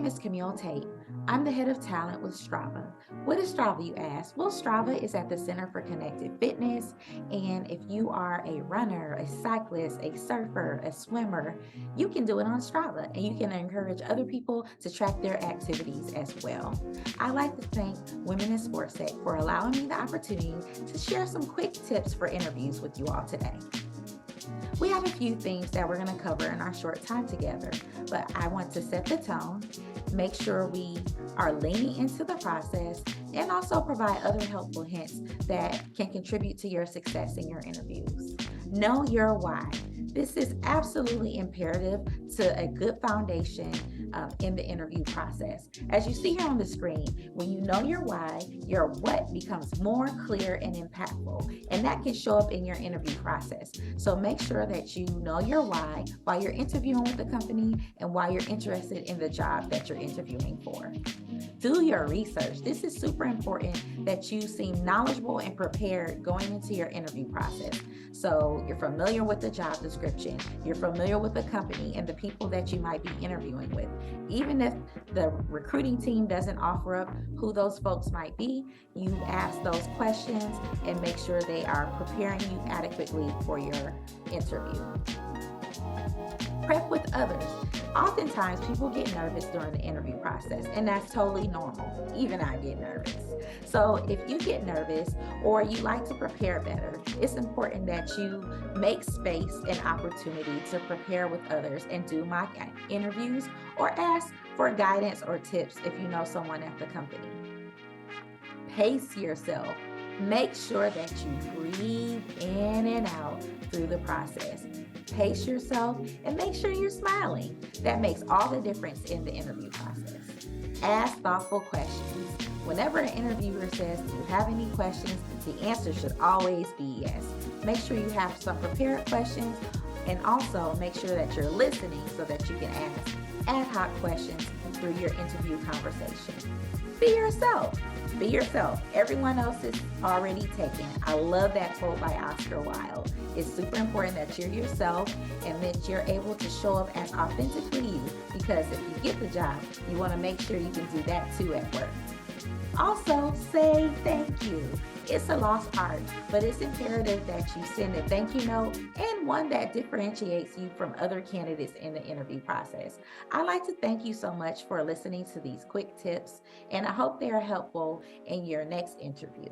is Camille Tate. I'm the head of talent with Strava. What is Strava, you ask? Well, Strava is at the Center for Connected Fitness, and if you are a runner, a cyclist, a surfer, a swimmer, you can do it on Strava, and you can encourage other people to track their activities as well. I'd like to thank Women in Sports Tech for allowing me the opportunity to share some quick tips for interviews with you all today. We have a few things that we're going to cover in our short time together, but I want to set the tone, make sure we are leaning into the process, and also provide other helpful hints that can contribute to your success in your interviews. Know your why. This is absolutely imperative to a good foundation in the interview process. As you see here on the screen, when you know your why, your what becomes more clear and impactful, and that can show up in your interview process. So make sure that you know your why while you're interviewing with the company and while you're interested in the job that you're interviewing for. Do your research. This is super important that you seem knowledgeable and prepared going into your interview process. So you're familiar with the job description, you're familiar with the company and the people that you might be interviewing with. Even if the recruiting team doesn't offer up who those folks might be, you ask those questions and make sure they are preparing you adequately for your interview. Prep with others. Oftentimes people get nervous during the interview process, and that's totally normal. Even I get nervous. So if you get nervous or you like to prepare better, it's important that you make space and opportunity to prepare with others and do mock interviews or ask for guidance or tips if you know someone at the company. Pace yourself. Make sure that you breathe in and out through the process. Pace yourself and make sure you're smiling. That makes all the difference in the interview process. Ask thoughtful questions. Whenever an interviewer says, do you have any questions? The answer should always be yes. Make sure you have some prepared questions and also make sure that you're listening so that you can ask ad hoc questions through your interview conversation. Be yourself. Be yourself. Everyone else is already taken. I love that quote by Oscar Wilde. It's super important that you're yourself and that you're able to show up as authentically you, because if you get the job, you want to make sure you can do that too at work. Also, say thank you. It's a lost art, but it's imperative that you send a thank you note and one that differentiates you from other candidates in the interview process. I'd like to thank you so much for listening to these quick tips, and I hope they are helpful in your next interview.